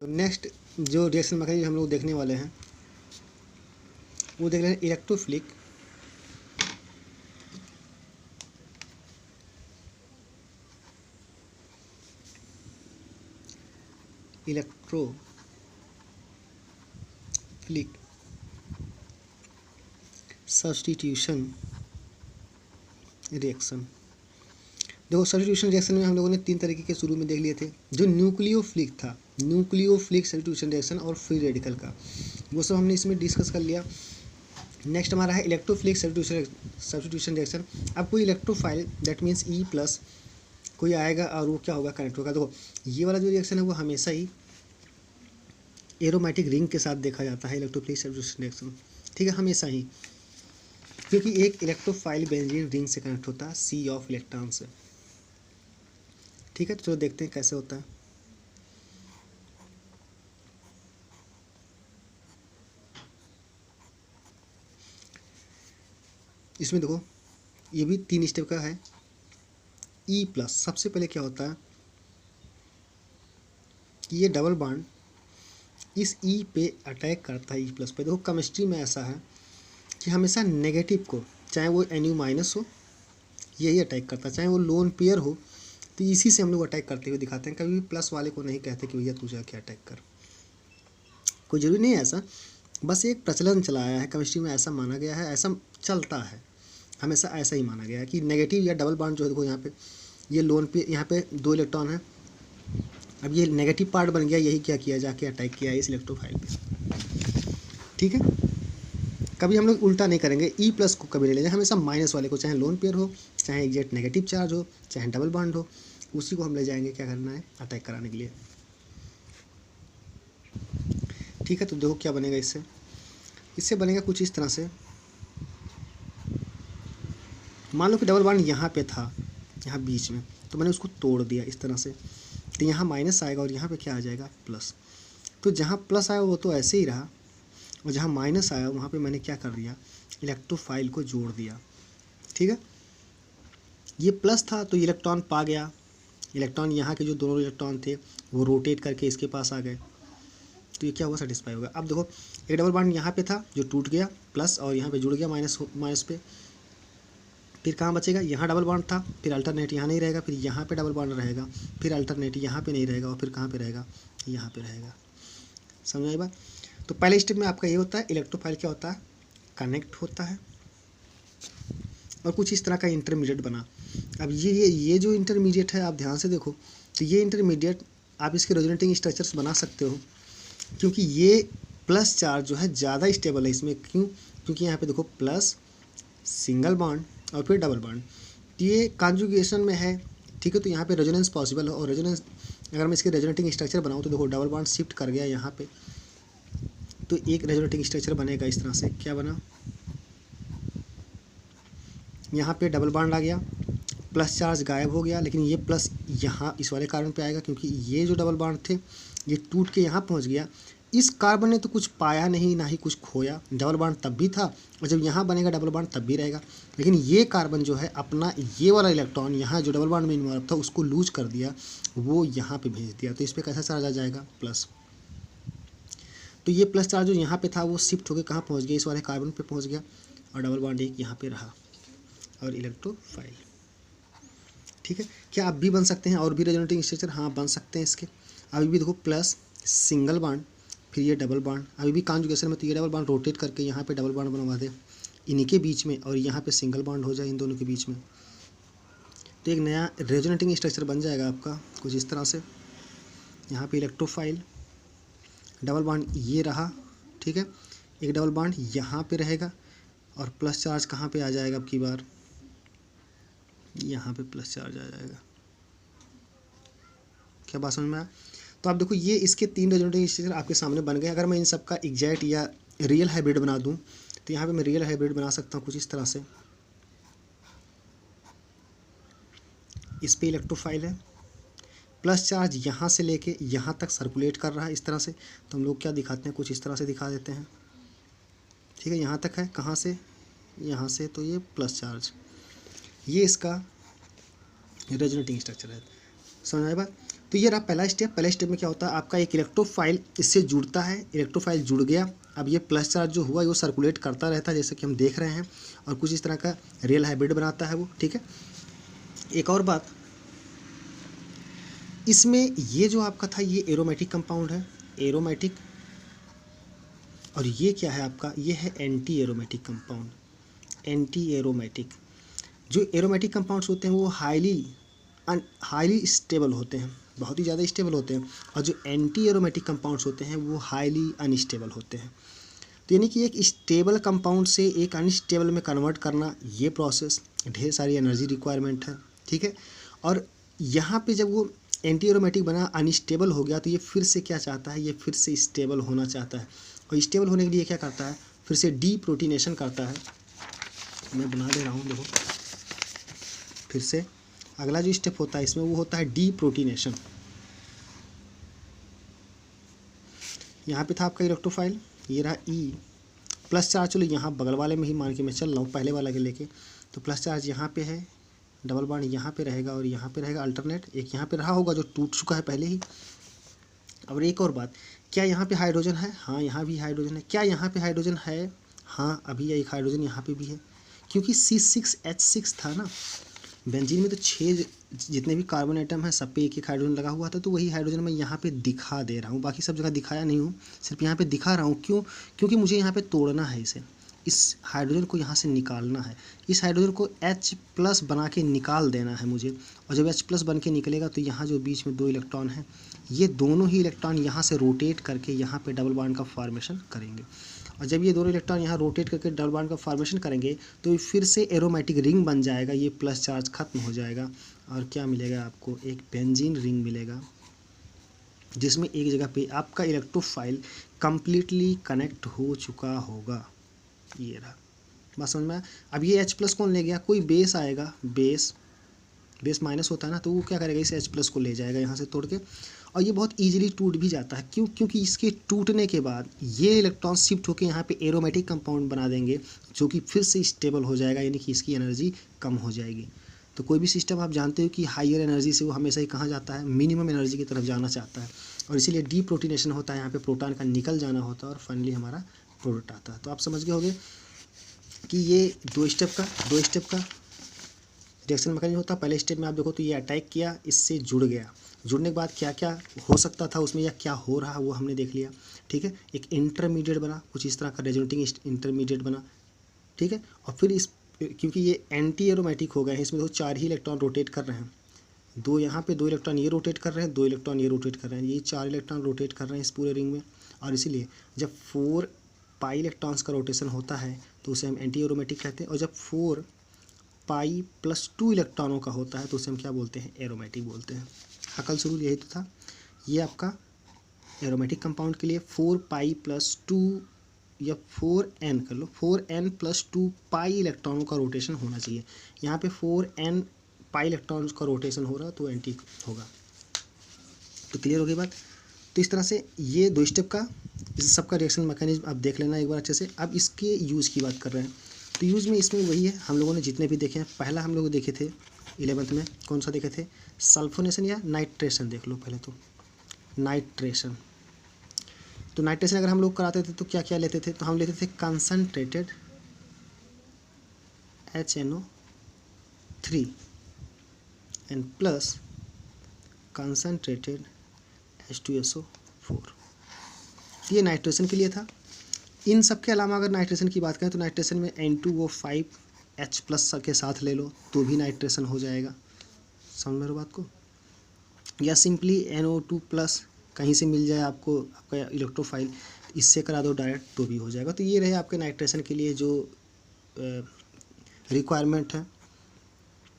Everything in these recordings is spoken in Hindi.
तो नेक्स्ट जो रिएक्शन मैकेनिज्म हम लोग देखने वाले हैं वो देख रहे हैं इलेक्ट्रोफिलिक सब्स्टिट्यूशन रिएक्शन। देखो सब्स्टिट्यूशन रिएक्शन में हम लोगों ने 3 तरीके के शुरू में देख लिए थे। जो न्यूक्लियोफिलिक था, न्यूक्लियोफिलिक सब्स्टिट्यूशन रिएक्शन और फ्री रेडिकल का, वो सब हमने इसमें डिस्कस कर लिया। नेक्स्ट हमारा है इलेक्ट्रोफिलिक सब्स्टिट्यूशन रिएक्शन। अब कोई electrophile that means E plus कोई आएगा और वो क्या होगा, कनेक्ट होगा। देखो ये वाला जो रिएक्शन है वो हमेशा ही एरोमेटिक रिंग के साथ देखा जाता है, इलेक्ट्रोफिलिक सब्स्टिट्यूशन रिएक्शन, ठीक है, हमेशा ही, क्योंकि एक इलेक्ट्रोफाइल बेंजीन रिंग से कनेक्ट होता है सी ऑफ इलेक्ट्रॉन से, ठीक है। तो चलो देखते हैं कैसे होता है। इसमें देखो ये भी 3 स्टेप का है। ई प्लस सबसे पहले क्या होता है कि ये डबल बॉन्ड इस ई पे अटैक करता है, ई प्लस पे। देखो केमिस्ट्री में ऐसा है कि हमेशा नेगेटिव को, चाहे वो NU माइनस हो, यही अटैक करता है, चाहे वो लोन पेयर हो, तो इसी से हम लोग अटैक करते हुए दिखाते हैं। कभी भी प्लस वाले को नहीं कहते कि भैया तू जाके अटैक कर, कोई जरूरी नहीं है ऐसा, बस एक प्रचलन चला आया है केमिस्ट्री में, ऐसा माना गया है, ऐसा चलता है, हमेशा ऐसा ही माना गया है कि नेगेटिव या डबल बॉन्ड जो है, देखो यहाँ पे ये लोन पे, यहाँ पे 2 इलेक्ट्रॉन है, अब ये नेगेटिव पार्ट बन गया, यही क्या किया, जाके अटैक किया इस इलेक्ट्रोफाइल पे, ठीक है। कभी हम लोग उल्टा नहीं करेंगे, ई प्लस को कभी नहीं लेंगे, हमेशा माइनस वाले को, चाहे लोन पेयर हो, चाहे एग्जैक्ट नेगेटिव चार्ज हो, चाहे डबल बॉन्ड हो, उसी को हम ले जाएंगे, क्या करना है, अटैक कराने के लिए, ठीक है। तो देखो क्या बनेगा इससे, इससे बनेगा कुछ इस तरह से। मान लो कि डबल बॉन्ड यहाँ पे था, यहाँ बीच में, तो मैंने उसको तोड़ दिया इस तरह से, तो यहाँ माइनस आएगा और यहाँ पे क्या आ जाएगा, प्लस। तो जहाँ प्लस आया वो तो ऐसे ही रहा, और जहाँ माइनस आया वहाँ पे मैंने क्या कर दिया, इलेक्ट्रोफाइल को जोड़ दिया, ठीक है। ये प्लस था तो इलेक्ट्रॉन पा गया, इलेक्ट्रॉन यहाँ के जो दोनों इलेक्ट्रॉन थे वो रोटेट करके इसके पास आ गए, तो ये क्या हुआ, सेटिस्फाई होगा। अब देखो एक डबल बॉन्ड यहाँ पे था जो टूट गया, प्लस, और यहाँ पे जुड़ गया माइनस पे, फिर कहाँ बचेगा, यहाँ डबल बॉन्ड था, फिर अल्टरनेट यहाँ नहीं रहेगा, फिर यहाँ पे डबल बॉन्ड रहेगा, फिर अल्टरनेट यहाँ पे नहीं रहेगा, और फिर कहाँ पे रहेगा, यहाँ पे रहेगा। समझ आई बात। तो पहले स्टेप में आपका ये होता है, इलेक्ट्रोफाइल क्या होता है, कनेक्ट होता है, और कुछ इस तरह का इंटरमीडिएट बना। अब ये जो इंटरमीडिएट है, आप ध्यान से देखो, तो ये इंटरमीडिएट आप इसके रेजोनेटिंग स्ट्रक्चर्स बना सकते हो, क्योंकि ये प्लस चार्ज जो है ज़्यादा स्टेबल है इसमें। क्यों, क्योंकि यहाँ पे देखो प्लस, सिंगल बॉन्ड और फिर डबल बॉन्ड, तो ये कॉन्जुगेशन में है, ठीक है। तो यहाँ पे रेजोनेंस पॉसिबल है, और रेजोनेंस अगर मैं इसके रेजोनेटिंग स्ट्रक्चर बनाऊँ तो देखो डबल बॉन्ड शिफ्ट कर गया यहाँ पे, तो एक रेजोनेटिंग स्ट्रक्चर बनेगा इस तरह से। क्या बना, यहाँ पे डबल बॉन्ड आ गया, प्लस चार्ज गायब हो गया, लेकिन ये प्लस यहाँ इस वाले कार्बन पे आएगा, क्योंकि ये जो डबल बॉन्ड थे ये टूट के यहाँ पहुँच गया। इस कार्बन ने तो कुछ पाया नहीं, ना ही कुछ खोया, डबल बॉन्ड तब भी था, और जब यहाँ बनेगा डबल बॉन्ड तब भी रहेगा। लेकिन ये कार्बन जो है अपना ये वाला इलेक्ट्रॉन यहाँ जो डबल बॉन्ड में इन्वॉल्व था उसको लूज कर दिया, वो यहाँ पे भेज दिया, तो इस पर कैसा चार्ज आ जाएगा, प्लस। तो ये प्लस चार्ज जो यहाँ पे था वो शिफ्ट होकर कहाँ पहुँच गया, इस वाले कार्बन पे पहुँच गया, और डबल बॉन्ड एक यहाँ पे रहा, और इलेक्ट्रोफाइल, ठीक है। क्या अब भी बन सकते हैं और भी रेजोनेटिंग स्ट्रक्चर, हाँ बन सकते हैं इसके। अभी भी देखो प्लस, सिंगल बॉन्ड, फिर ये डबल बॉन्ड, अभी भी कॉन्जुगेशन में, तो ये डबल बॉन्ड रोटेट करके यहाँ पे डबल बॉन्ड बनवा दे इन्हीं के बीच में, और यहाँ पे सिंगल बॉन्ड हो जाए इन दोनों के बीच में, तो एक नया रेजोनेटिंग स्ट्रक्चर बन जाएगा आपका कुछ इस तरह से। यहाँ पे इलेक्ट्रोफाइल, डबल बॉन्ड ये रहा, ठीक है, एक डबल बॉन्ड यहाँ पे रहेगा, और प्लस चार्ज कहाँ पे आ जाएगा, अब की बार यहाँ पे प्लस चार्ज आ जाएगा। क्या बात समझ में आया। तो आप देखो ये इसके 3 रेजोनेटिंग स्ट्रक्चर आपके सामने बन गए। अगर मैं इन सब का एग्जैक्ट या रियल हाइब्रिड बना दूं तो यहाँ पे मैं रियल हाइब्रिड बना सकता हूँ कुछ इस तरह से। इस पे इलेक्ट्रोफाइल है, प्लस चार्ज यहाँ से लेके यहाँ तक सर्कुलेट कर रहा है इस तरह से, तो हम लोग क्या दिखाते हैं, कुछ इस तरह से दिखा देते हैं, ठीक है। यहाँ तक है, कहाँ से, यहाँ से, तो ये प्लस चार्ज, ये इसका रेजोनेटिंग स्ट्रक्चर है। समझ आए बात। तो ये रहा पहला स्टेप। पहले स्टेप में क्या होता है, आपका एक इलेक्ट्रोफाइल इससे जुड़ता है, इलेक्ट्रोफाइल जुड़ गया। अब ये प्लस चार्ज जो हुआ वो सर्कुलेट करता रहता है जैसे कि हम देख रहे हैं, और कुछ इस तरह का रियल हाइब्रिड बनाता है वो, ठीक है। एक और बात, इसमें ये जो आपका था ये एरोमेटिक कंपाउंड है, एरोमेटिक, और ये क्या है आपका, ये है anti aromatic compound, anti aromatic. जो एरोमेटिक कंपाउंड्स होते हैं वो हाईली स्टेबल होते हैं, बहुत ही ज़्यादा स्टेबल होते हैं, और जो एंटी एरोमेटिक कंपाउंड्स होते हैं वो हाईली अनस्टेबल होते हैं। तो यानी कि एक स्टेबल कंपाउंड से एक अनस्टेबल में कन्वर्ट करना, ये प्रोसेस ढेर सारी एनर्जी रिक्वायरमेंट है, ठीक है। और यहाँ पे जब वो एंटी एरोमेटिक बना, अनस्टेबल हो गया, तो ये फिर से क्या चाहता है, ये फिर से स्टेबल होना चाहता है, और स्टेबल होने के लिए क्या करता है, फिर से डी प्रोटीनेशन करता है। मैं बना दे रहा हूँ, देखो फिर से अगला जो स्टेप होता है इसमें वो होता है डी प्रोटीनेशन। यहाँ पे था आपका इलेक्ट्रोफाइल, ये रहा ई प्लस चार्ज, चलो यहाँ बगल वाले में ही मान के मैं चल रहा हूँ पहले वाला के लेके, तो प्लस चार्ज यहाँ पे है, डबल बॉन्ड यहाँ पे रहेगा और यहाँ पे रहेगा अल्टरनेट, एक यहाँ पे रहा होगा जो टूट चुका है पहले ही। और एक और बात, क्या यहाँ पे हाइड्रोजन है, हाँ यहाँ भी हाइड्रोजन है, क्या यहाँ पे हाइड्रोजन है, हाँ अभी एक हाइड्रोजन यहाँ पे भी है, क्योंकि C6H6 था ना, बेंजीन में तो 6 जितने भी कार्बन आइटम हैं सब पे एक एक हाइड्रोजन लगा हुआ था, तो वही हाइड्रोजन मैं यहाँ पे दिखा दे रहा हूँ, बाकी सब जगह दिखाया नहीं हूँ, सिर्फ यहाँ पे दिखा रहा हूँ। क्यों, क्योंकि मुझे यहाँ पे तोड़ना है इसे, इस हाइड्रोजन को यहाँ से निकालना है, इस हाइड्रोजन को H+ बना के निकाल देना है मुझे। और जब H+ बन के निकलेगा तो यहाँ जो बीच में 2 इलेक्ट्रॉन हैं, ये दोनों ही इलेक्ट्रॉन यहाँ से रोटेट करके यहाँ पे डबल बॉन्ड का फॉर्मेशन करेंगे, और जब ये दोनों इलेक्ट्रॉन यहाँ रोटेट करके डबल बॉन्ड का फॉर्मेशन करेंगे तो फिर से एरोमेटिक रिंग बन जाएगा, ये प्लस चार्ज खत्म हो जाएगा, और क्या मिलेगा आपको, एक बेंजीन रिंग मिलेगा, जिसमें एक जगह पे आपका इलेक्ट्रोफाइल कम्प्लीटली कनेक्ट हो चुका होगा। ये रहा, बात समझ में आया। अब ये H+ कौन ले गया, कोई बेस आएगा, बेस माइनस होता है ना, तो वो क्या करेगा, इस H+ को ले जाएगा यहाँ से तोड़ के, और ये बहुत इजीली टूट भी जाता है। क्यों, क्योंकि इसके टूटने के बाद ये इलेक्ट्रॉन शिफ्ट होकर यहाँ पे एरोमेटिक कंपाउंड बना देंगे, जो कि फिर से स्टेबल हो जाएगा, यानी कि इसकी एनर्जी कम हो जाएगी। तो कोई भी सिस्टम आप जानते हो कि हाइयर एनर्जी से वो हमेशा ही कहाँ जाता है, मिनिमम एनर्जी की तरफ जाना चाहता है, और इसीलिए डी प्रोटीनेशन होता है, यहाँ पे प्रोटॉन का निकल जाना होता है और फाइनली हमारा प्रोडक्ट आता है। तो आप समझ गए होंगे कि ये दो स्टेप का रिएक्शन मैकेनिज्म होता है। पहले स्टेप में आप देखो तो ये अटैक किया, इससे जुड़ गया, जुड़ने के बाद क्या क्या हो सकता था उसमें या क्या हो रहा वो हमने देख लिया, ठीक है। एक इंटरमीडिएट बना, कुछ इस तरह का रेजोनेटिंग इंटरमीडिएट बना, ठीक है। और फिर इस, क्योंकि ये एंटी एरोमेटिक हो गए हैं, इसमें तो 4 ही इलेक्ट्रॉन रोटेट कर रहे हैं, 2 यहाँ पे 2 इलेक्ट्रॉन ये रोटेट कर रहे हैं, 2 इलेक्ट्रॉन ये रोटेट कर रहे हैं, ये 4 इलेक्ट्रॉन रोटेट कर रहे हैं इस पूरे रिंग में। और इसीलिए जब 4 पाई इलेक्ट्रॉन्स का रोटेशन होता है तो उसे हम एंटी एरोमेटिक कहते हैं, और जब 4 पाई + 2 इलेक्ट्रॉनों का होता है तो उसे हम क्या बोलते हैं, एरोमेटिक बोलते हैं। अकल शुरू यही तो था, ये आपका एरोमेटिक कंपाउंड के लिए 4 पाई + 2 या 4n कर लो, 4n + 2 पाई इलेक्ट्रॉनों का रोटेशन होना चाहिए। यहाँ पे 4n पाई इलेक्ट्रॉन्स का रोटेशन हो रहा तो एंटी होगा। तो क्लियर हो गई बात। तो इस तरह से ये 2 स्टेप का इस सब का रिएक्शन मैकेनिज्म आप देख लेना एक बार अच्छे से। अब इसके यूज़ की बात कर रहे हैं, तो यूज़ में इसमें वही है, हम लोगों ने जितने भी देखे हैं, पहला हम लोग देखे थे 11th में, कौन सा देखे थे, सल्फोनेशन या नाइट्रेशन देख लो पहले तो, नाइट्रेशन। तो नाइट्रेशन अगर हम लोग कराते थे तो क्या क्या लेते थे, तो हम लेते थे concentrated HNO3 and plus concentrated H2SO4, ये नाइट्रेशन के लिए था। इन सब के अलावा अगर नाइट्रेशन की बात करें तो नाइट्रेशन में N2O5H+ के साथ ले लो तो भी नाइट्रेशन हो जाएगा, समझ में बात को, या सिंपली NO2+ कहीं से मिल जाए आपको आपका इलेक्ट्रोफाइल, इससे करा दो डायरेक्ट तो भी हो जाएगा। तो ये रहे आपके नाइट्रेशन के लिए जो रिक्वायरमेंट है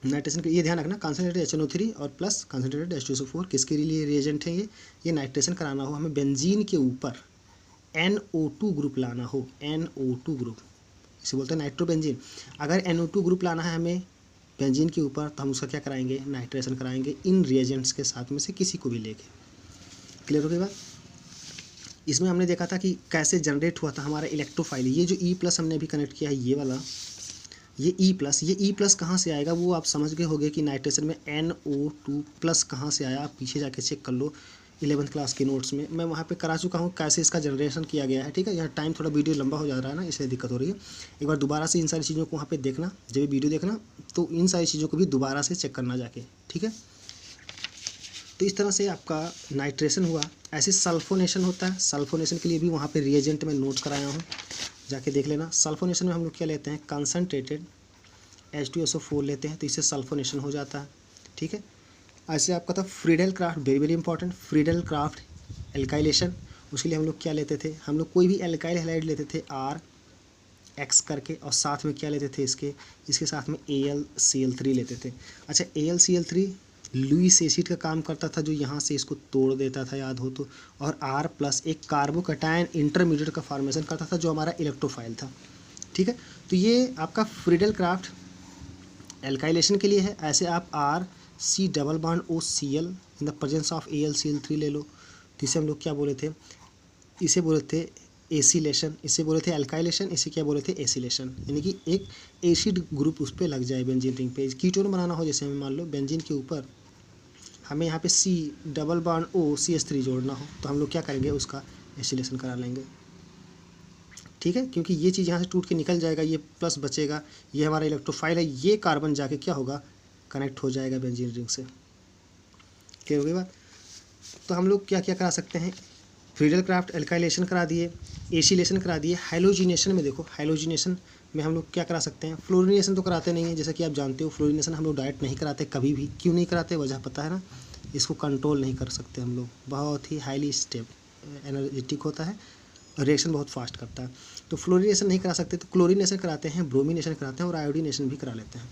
नाइट्रेशन के। ये ध्यान रखना, कंसनट्रेटेड HNO3 और प्लस कंसनट्रेटेड H2SO4 किसके लिए रिएजेंट हैं, ये नाइट्रेशन कराना हो हमें, बेंजीन के ऊपर NO2 ग्रुप लाना हो, NO2 ग्रुप, इसे बोलते हैं नाइट्रोबेंजीन। अगर NO2 ग्रुप लाना है हमें बेंजीन के ऊपर तो हम उसका क्या कराएंगे, नाइट्रेशन कराएंगे इन रिएजेंट्स के साथ में से किसी को भी लेके। क्लियर हो गई बात। इसमें हमने देखा था कि कैसे जनरेट हुआ था हमारा इलेक्ट्रोफाइल, ये जो E+ हमने अभी कनेक्ट किया है, ये वाला ये E प्लस कहाँ से आएगा वो आप समझ गए होंगे कि नाइट्रेशन में NO2 प्लस कहाँ से आया। आप पीछे जाके चेक कर लो 11th क्लास के नोट्स में, मैं वहाँ पे करा चुका हूँ कैसे इसका जनरेशन किया गया है। ठीक है, यहाँ टाइम थोड़ा वीडियो लंबा हो जा रहा है ना, इसलिए दिक्कत हो रही है। एक बार दोबारा से इन सारी चीज़ों को वहाँ पे देखना, जब वीडियो देखना तो इन सारी चीज़ों को भी दोबारा से चेक करना जाके। ठीक है, तो इस तरह से आपका नाइट्रेशन हुआ। ऐसे सल्फोनेशन होता है, सल्फोनेशन के लिए भी वहाँ पे रिएजेंट में नोट कराया हूँ, जाके देख लेना। सल्फोनेशन में हम लोग क्या लेते हैं, कंसनट्रेटेड H2SO4 लेते हैं, तो इससे सल्फोनेशन हो जाता है। ठीक है, ऐसे आपका था Friedel craft, very very important, Friedel craft alkylation. उसके लिए हम लोग क्या लेते थे, हम लोग कोई भी एल्काइल हैलाइड लेते थे RX करके, और साथ में क्या लेते थे, इसके साथ में AlCl3 लेते थे। अच्छा, AlCl3 लुईस एसिड का काम करता था, जो यहाँ से इसको तोड़ देता था, याद हो तो, और R प्लस एक कार्बोकैटायन इंटरमीडिएट का फॉर्मेशन करता था, जो हमारा इलेक्ट्रोफाइल था। ठीक है, तो ये आपका फ्रीडेल क्राफ्ट एल्काइलेशन के लिए है। ऐसे आप RC⋯OCl in the presence of AlCl3 ले लो, तो इसे हम लोग क्या बोले थे, इसे बोले थे एसिलेशन, इसे बोले थे एल्काइलेशन, इसे क्या बोले थे, एसिलेशन। यानी कि एक एसिड ग्रुप उस पर लग जाए बेंजीन रिंग पे। कीटोन बनाना हो, जैसे हमें मान लो बेंजीन के ऊपर हमें यहाँ पे C⋯OCH3 जोड़ना हो, तो हम लोग क्या करेंगे, उसका एसिलेशन करा लेंगे। ठीक है, क्योंकि ये चीज़ यहाँ से टूट के निकल जाएगा, ये प्लस बचेगा, ये हमारा इलेक्ट्रोफाइल है, ये कार्बन जाके क्या होगा, कनेक्ट हो जाएगा बेंजीन रिंग से। क्लियर हो गई बात। तो हम लोग क्या क्या करा सकते हैं, फ्रीडेल क्राफ्ट एल्काइलेशन करा दिए, एसिलेशन करा दिए। हाइलोजिनेशन में देखो, हाइलोजिनेशन में हम लोग क्या करा सकते हैं, फ्लोरिनेशन तो कराते नहीं है, जैसा कि आप जानते हो फ्लोरिनेशन हम लोग डायरेक्ट नहीं कराते कभी भी। क्यों नहीं कराते, वजह पता है ना, इसको कंट्रोल नहीं कर सकते हम लोग, बहुत ही हाईली स्टेप एनर्जेटिक होता है, रिएक्शन बहुत फास्ट करता है, तो फ्लोरिनेशन नहीं करा सकते। तो क्लोरिनेशन कराते हैं, ब्रोमिनेशन कराते हैं, और आयोडीनेशन भी करा लेते हैं।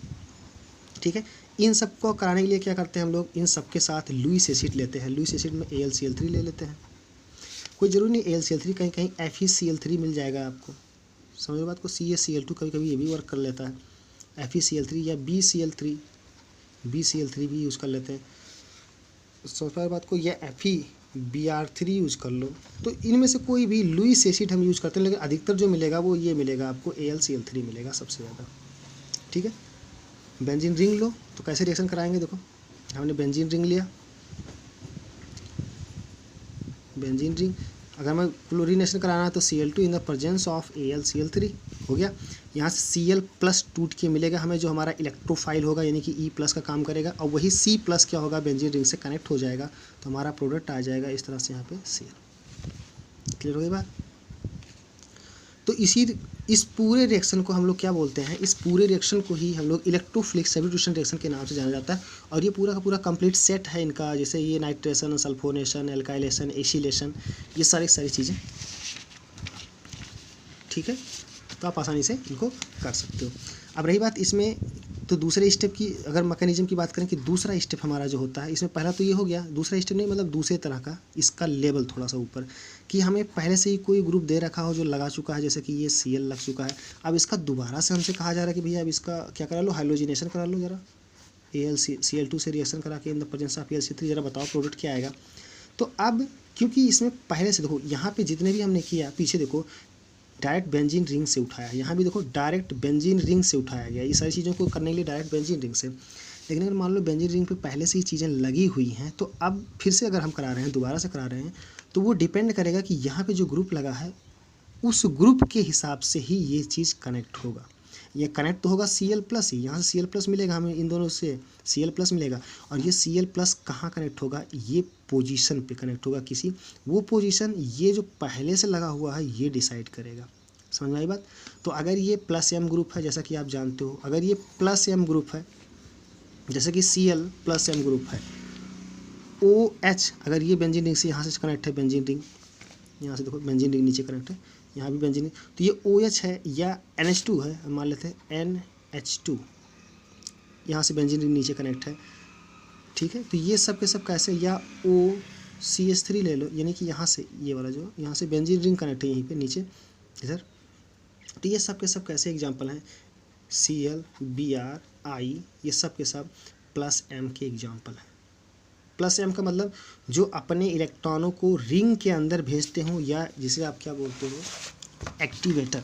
ठीक है, इन सब को कराने के लिए क्या करते हैं हम लोग, इन सब के साथ लुईस एसिड लेते हैं। लुईस एसिड में AlCl3 ले लेते हैं। कोई ज़रूरी नहीं AlCl3, कहीं कहीं FeCl3 मिल जाएगा आपको, समझ लो बात को। CaCl2 कभी कभी ये भी वर्क कर लेता है, FeCl3 या BCl3 भी यूज़ कर लेते हैं, समझ पाए बात को, या FeBr3 यूज़ कर लो। तो इनमें से कोई भी लुईस एसिड हम यूज़ करते हैं, लेकिन अधिकतर जो मिलेगा वो ये मिलेगा आपको, AlCl3 मिलेगा सबसे ज़्यादा। ठीक है, बेंजीन रिंग लो, तो कैसे रिएक्शन कराएंगे, देखो हमने बेंजीन रिंग लिया, बेंजीन रिंग अगर मैं क्लोरिनेशन कराना है तो Cl2 in the presence of AlCl3 हो गया। यहाँ से Cl+ टूट के मिलेगा हमें, जो हमारा इलेक्ट्रोफाइल होगा, यानी कि E+ का काम करेगा, और वही C+ क्या होगा, बेंजीन रिंग से कनेक्ट हो जाएगा, तो हमारा प्रोडक्ट आ जाएगा इस तरह से यहाँ पे Cl। क्लियर हो गई बात। तो इस पूरे रिएक्शन को हम लोग क्या बोलते हैं, इस पूरे रिएक्शन को ही हम लोग इलेक्ट्रोफिलिक सब्स्टिट्यूशन रिएक्शन के नाम से जाना जाता है। और ये पूरा का पूरा कंप्लीट सेट है इनका, जैसे ये नाइट्रेशन, सल्फोनेशन, एल्काइलेशन, एसिलेशन, ये सारी चीज़ें। ठीक है, तो आप आसानी से इनको कर सकते हो। अब रही बात इसमें, तो दूसरे स्टेप की अगर मैकेनिज्म की बात करें कि दूसरा स्टेप हमारा जो होता है, इसमें पहला तो ये हो गया, दूसरा स्टेप नहीं मतलब दूसरे तरह का, इसका लेवल थोड़ा सा ऊपर, कि हमें पहले से ही कोई ग्रुप दे रखा हो जो लगा चुका है, जैसे कि ये Cl लग चुका है। अब इसका दोबारा से हमसे कहा जा रहा है कि भैया अब इसका क्या करा लो, हाइलोजिनेशन करा लो जरा, AlCl2 से रिएक्शन करा के in the presence of AlCl3, जरा बताओ प्रोडक्ट क्या आएगा। तो अब क्योंकि इसमें पहले से देखो, यहाँ पे जितने भी हमने किया, पीछे देखो डायरेक्ट बेंजीन रिंग से उठाया, यहाँ भी देखो डायरेक्ट बेंजीन रिंग से उठाया गया, ये सारी चीज़ों को करने के लिए डायरेक्ट बेंजीन रिंग से। लेकिन अगर मान लो बेंजीन रिंग पे पहले से ही चीज़ें लगी हुई हैं, तो अब फिर से अगर हम करा रहे हैं, दोबारा से करा रहे हैं, तो वो डिपेंड करेगा कि यहाँ पे जो ग्रुप लगा है उस ग्रुप के हिसाब से ही ये चीज़ कनेक्ट होगा। ये कनेक्ट तो होगा Cl+ ही, यहाँ से Cl+ मिलेगा हमें, इन दोनों से Cl+ मिलेगा, और ये Cl+ कहाँ कनेक्ट होगा, ये पोजीशन पे कनेक्ट होगा किसी, वो पोजीशन ये जो पहले से लगा हुआ है ये डिसाइड करेगा। समझ में आई बात। तो अगर ये +M ग्रुप है, जैसा कि आप जानते हो, अगर ये +M ग्रुप है, जैसे कि Cl+M ग्रुप है, OH अगर ये बेंजीन रिंग से यहाँ से कनेक्ट है, बेंजीन रिंग यहाँ से देखो बेंजीन रिंग नीचे कनेक्ट है, यहाँ भी बेंजीन रिंग, तो ये OH है या NH2 है, मान लेते हैं NH2, यहाँ से बेंजीन रिंग नीचे कनेक्ट है। ठीक है, तो ये सब के सब कैसे, या OCH3 ले लो, यानी कि यहाँ से ये वाला जो यहाँ से बेंजीन रिंग कनेक्ट है यहीं पे नीचे इधर, तो ये सब के सब कैसे एग्जाम्पल हैं, Cl, Br, I, ये सब के सब +M के एग्जाम्पल हैं। +M का मतलब जो अपने इलेक्ट्रॉनों को रिंग के अंदर भेजते हों, या जिसे आप क्या बोलते हो, एक्टिवेटर।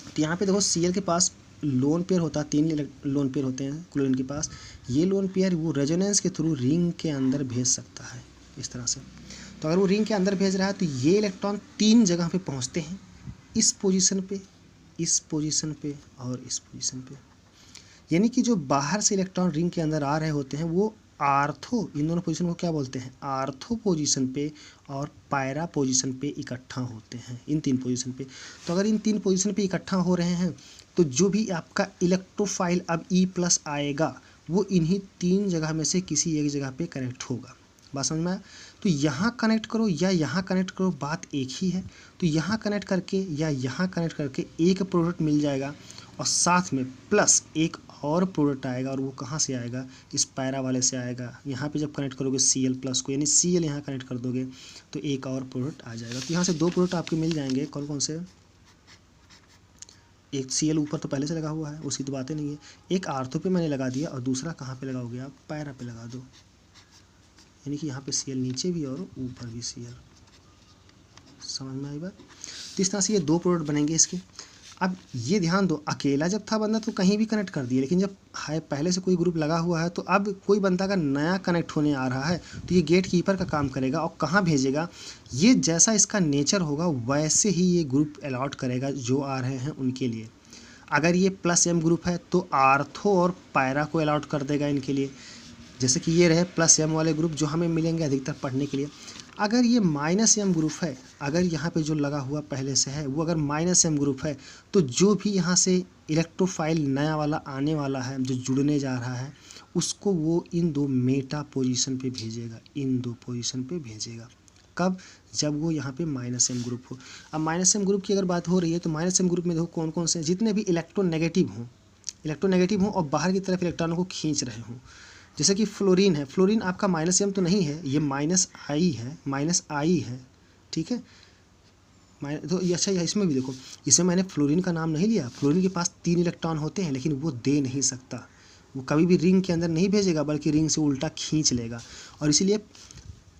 तो यहाँ पे देखो Cl के पास लोन पेयर होता है, 3 लोन पेयर होते हैं क्लोरीन के पास, ये लोन पेयर वो रेजोनेंस के थ्रू रिंग के अंदर भेज सकता है इस तरह से। तो अगर वो रिंग के अंदर भेज रहा है तो ये इलेक्ट्रॉन 3 जगह पे पहुंचते हैं, इस पोजीशन पे, इस पोजीशन पे और इस पोजीशन पे। यानी कि जो बाहर से इलेक्ट्रॉन रिंग के अंदर आ रहे होते हैं वो आर्थो, इन दोनों पोजीशन को क्या बोलते हैं, आर्थो पोजीशन पे और पायरा पोजीशन पे इकट्ठा होते हैं, इन 3 पोजीशन पे। तो अगर इन 3 पोजीशन पे इकट्ठा हो रहे हैं तो जो भी आपका इलेक्ट्रोफाइल अब E+ आएगा वो इन्हीं 3 जगह में से किसी एक जगह पे कनेक्ट होगा। बात समझ में आया? तो यहाँ कनेक्ट करो या यहाँ कनेक्ट करो, बात एक ही है। तो यहाँ कनेक्ट करके या यहाँ कनेक्ट करके एक प्रोडक्ट मिल जाएगा और साथ में प्लस एक और प्रोडक्ट आएगा, और वो कहाँ से आएगा, इस पैरा वाले से आएगा। यहाँ पे जब कनेक्ट करोगे Cl+ को, यानी Cl यहाँ कनेक्ट कर दोगे तो एक और प्रोडक्ट आ जाएगा। तो यहाँ से 2 प्रोडक्ट आपके मिल जाएंगे। कौन कौन से, एक Cl ऊपर तो पहले से लगा हुआ है, उसकी तो बातें नहीं है। एक आर्थो पे मैंने लगा दिया और दूसरा कहाँ पे लगाओगे आप, पैरा पे लगा दो। यानी कि यहाँ पे Cl नीचे भी और ऊपर भी Cl। समझ में आई बात? तो इस तरह से ये 2 प्रोडक्ट बनेंगे इसके। अब ये ध्यान दो, अकेला जब था बंदा तो कहीं भी कनेक्ट कर दिए, लेकिन जब है पहले से कोई ग्रुप लगा हुआ है तो अब कोई बंदा का नया कनेक्ट होने आ रहा है तो ये गेट कीपर का काम करेगा और कहाँ भेजेगा, ये जैसा इसका नेचर होगा वैसे ही ये ग्रुप अलॉट करेगा जो आ रहे हैं उनके लिए। अगर ये +M ग्रुप है तो आर्थो और पायरा को अलॉट कर देगा इनके लिए, जैसे कि ये रहे +M वाले ग्रुप जो हमें मिलेंगे अधिकतर पढ़ने के लिए। अगर ये -M ग्रुप है, अगर यहाँ पे जो लगा हुआ पहले से है वो अगर -M ग्रुप है तो जो भी यहाँ से इलेक्ट्रोफाइल नया वाला आने वाला है जो जुड़ने जा रहा है उसको वो इन 2 मेटा पोजीशन पे भेजेगा, इन 2 पोजीशन पे भेजेगा। कब, जब वो यहाँ पे -M ग्रुप हो। अब -M ग्रुप की अगर बात हो रही है तो -M ग्रुप में देखो कौन कौन से, जितने भी इलेक्ट्रोनेगेटिव हों और बाहर की तरफ इलेक्ट्रॉनों को खींच रहे हों। जैसे कि फ्लोरीन है, फ्लोरीन आपका -M तो नहीं है, ये -I है, ठीक है। तो ये अच्छा, इसमें भी देखो, इसमें मैंने फ्लोरीन का नाम नहीं लिया। फ्लोरीन के पास 3 इलेक्ट्रॉन होते हैं लेकिन वो दे नहीं सकता, वो कभी भी रिंग के अंदर नहीं भेजेगा बल्कि रिंग से उल्टा खींच लेगा। और इसीलिए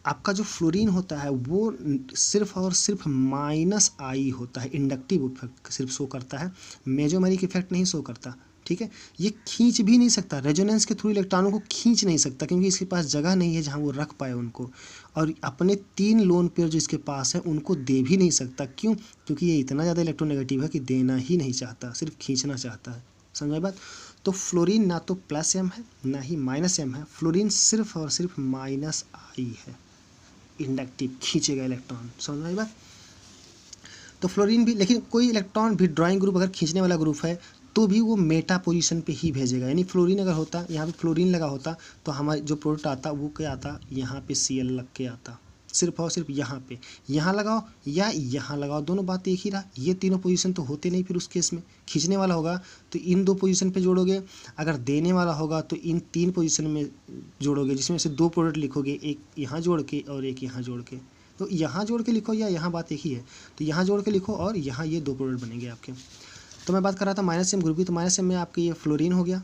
आपका जो फ्लोरीन होता है वो सिर्फ और सिर्फ -I होता है, इंडक्टिव इफेक्ट सिर्फ शो करता है, मेजोमेरिक इफेक्ट नहीं शो करता, ठीक है। ये खींच भी नहीं सकता, रेजोनेंस के थ्रू इलेक्ट्रॉनों को खींच नहीं सकता क्योंकि इसके पास जगह नहीं है जहाँ वो रख पाए उनको, और अपने 3 लोन पेयर जो इसके पास है उनको दे भी नहीं सकता। क्यों? क्योंकि ये इतना ज़्यादा इलेक्ट्रोनेगेटिव है कि देना ही नहीं चाहता, सिर्फ खींचना चाहता है। समझ बात? तो फ्लोरीन ना तो +M है ना ही -M है, फ्लोरीन सिर्फ और सिर्फ -I है, इंडक्टिव, खींचेगा इलेक्ट्रॉन। समझ में आई बात? तो फ्लोरीन भी, लेकिन कोई इलेक्ट्रॉन भी ड्राइंग ग्रुप अगर खींचने वाला ग्रुप है तो भी वो मेटा पोजीशन पे ही भेजेगा। यानी फ्लोरीन अगर होता, यहाँ पे फ्लोरीन लगा होता तो हमारा जो प्रोडक्ट आता वो क्या आता, यहाँ पे Cl लग के आता, सिर्फ और सिर्फ यहाँ पे, यहाँ लगाओ या यहाँ लगाओ, दोनों बात एक ही रहा। ये तीनों पोजीशन तो होते नहीं, फिर उस केस में खींचने वाला होगा तो इन 2 पोजीशन पे जोड़ोगे, अगर देने वाला होगा तो इन 3 पोजीशन में जोड़ोगे, जिसमें से 2 प्रोडक्ट लिखोगे, एक यहाँ जोड़ के और एक यहाँ जोड़ के। तो यहाँ जोड़ के लिखो या यहाँ, बात एक ही है। तो यहाँ जोड़ के लिखो और यहाँ ये 2 प्रोडक्ट बनेंगे आपके। तो मैं बात कर रहा था -M ग्रुप की, तो -M में आपके ये फ्लोरीन हो गया,